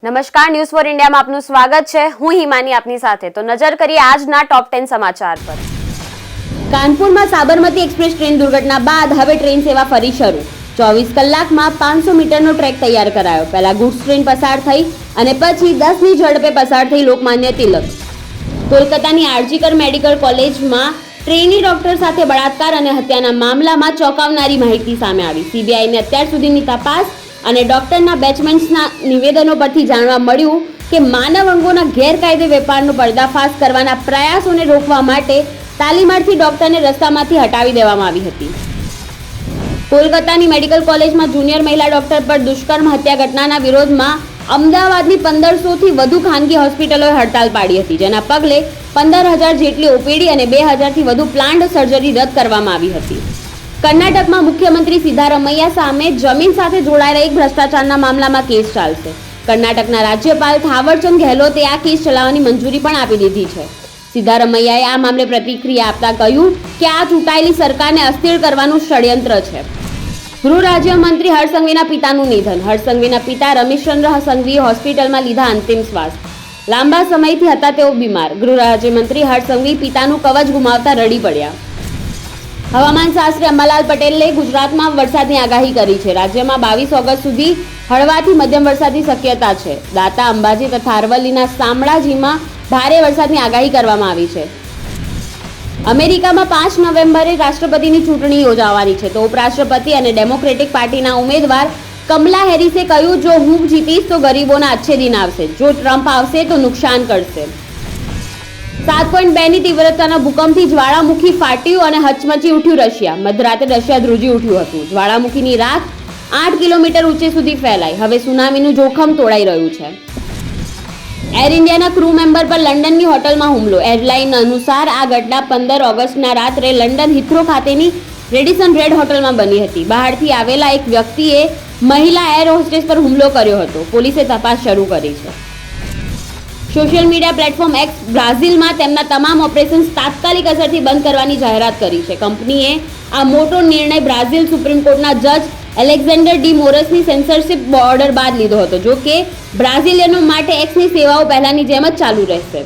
નમસ્કાર, news for ઇન્ડિયામાં આપનું સ્વાગત છે. હું હિમાની આપની સાથે. તો નજર કરીએ આજના ટોપ 10 સમાચાર પર. કાનપુરમાં સાબરમતી એક્સપ્રેસ ટ્રેન દુર્ઘટના બાદ હવે ટ્રેન સેવા ફરી શરૂ. 24 કલાકમાં 500 મીટરનો ટ્રેક તૈયાર કરાયો. પહેલા ગુડ્સ ટ્રેન પસાર થઈ અને પછી 10ની ઝડપે પસાર થઈ લોકમાન્ય તિલક. કોલકાતાની આરજીકર મેડિકલ કોલેજમાં ટ્રેની ડોક્ટર સાથે બળાત્કાર અને હત્યાના મામલામાં ચોંકાવનારી માહિતી સામે આવી. સીબીઆઈની અત્યાર સુધીની તપાસ અને ડોક્ટરના બેચમેન્ટ્સના નિવેદનો પરથી જાણવા મળ્યું કે માનવ અંગોના ગેરકાયદે વેપારનો પર્દાફાશ કરવાના પ્રયાસોને રોકવા માટે તાલીમાર્થી ડોક્ટરને રસ્તામાંથી હટાવી દેવામાં આવી હતી. કોલકાતાની મેડિકલ કોલેજમાં જુનિયર મહિલા ડોક્ટર પર દુષ્કર્મ હત્યા ઘટનાના વિરોધમાં અમદાવાદની 1500થી વધુ ખાનગી હોસ્પિટલોએ હડતાલ પાડી હતી, જેના પગલે 15,000 જેટલી ઓપીડી અને 2,000થી વધુ પ્લાન્ડ સર્જરી રદ કરવામાં આવી હતી. કર્ણાટકમાં મુખ્યમંત્રી સિદ્ધારમૈયા સામે જમીન સાથે જોડાયેલા એક ભ્રષ્ટાચારના મામલામાં કેસ ચાલશે. કર્ણાટકના રાજ્યપાલ થાવરચંદ ગેહલોતે આ કેસ ચલાવવાની મંજૂરી પણ આપી દીધી છે. સિદ્ધારમૈયાએ આ મામલે પ્રતિક્રિયા આપતા કહ્યું કે આ ચૂંટાયેલી સરકારને અસ્થિર કરવાનું ષડયંત્ર છે. ગૃહ રાજ્યમંત્રી હર્ષ સંઘવીના પિતાનું નિધન. હર્ષ સંઘવીના પિતા રમેશચંદ્ર સંઘવીએ હોસ્પિટલમાં લીધા અંતિમ શ્વાસ. લાંબા સમયથી હતા તેઓ બીમાર. ગૃહ રાજ્યમંત્રી હર્ષ સંઘવી પિતાનું કવચ ગુમાવતા રડી પડ્યા. હવામાન શાસ્ત્રી અંબાલાલ પટેલે ગુજરાતમાં વરસાદની આગાહી કરી છે. રાજ્યમાં 22 ઓગસ્ટ સુધી હળવાથી મધ્યમ વરસાદની શક્યતા છે. દાતા, અંબાજી તથા અરવલ્લીના શામળાજીમાં ભારે વરસાદની આગાહી કરવામાં આવી છે. અમેરિકામાં 5 નવેમ્બરે રાષ્ટ્રપતિની ચૂંટણી યોજાવાની છે. તો ઉપરાષ્ટ્રપતિ અને ડેમોક્રેટિક પાર્ટીના ઉમેદવાર કમલા હેરિસે કહ્યું, જો હું જીતીશ તો ગરીબોના અચ્છે દિન આવશે, જો ટ્રમ્પ આવશે તો નુકસાન કરશે. 7.2ની તીવ્રતાના ભૂકંપથી જ્વાળામુખી ફાટ્યું અને હચમચી ઉઠ્યું રશિયા. મધરાતે રશિયા ધ્રુજી ઉઠ્યું હતું. જ્વાળામુખીની રાખ 8 કિલોમીટર ઊંચે સુધી ફેલાઈ. હવે સુનામીનું જોખમ તોડાઈ રહ્યું છે. એર ઇન્ડિયાના ક્રૂ મેમ્બર પર લંડનની હોટલમાં હુમલો. એરલાઇન અનુસાર આ ઘટના 15 ઓગસ્ટના રાત્રે લંડન હિથ્રો ખાતેની રેડિસન રેડ હોટલમાં બની હતી. બહારથી આવેલા એક વ્યક્તિએ મહિલા એર હોસ્ટેસ પર હુમલો કર્યો હતો. પોલીસે તપાસ શરૂ કરી છે. સોશિયલ મીડિયા પ્લેટફોર્મ એક્સ બ્રાઝિલમાં તેમના તમામ ઓપરેશન્સ તાત્કાલિક અસરથી બંધ કરવાની જાહેરાત કરી છે. કંપનીએ આ મોટો નિર્ણય બ્રાઝિલ સુપ્રીમ કોર્ટના જજ એલેક્ઝાન્ડર ડી મોરસની સેન્સરશિપ ઓર્ડર બાદ લીધો હતો. જો કે બ્રાઝિલિયનો માટે એક્સની સેવાઓ પહેલાની જેમ જ ચાલુ રહેશે.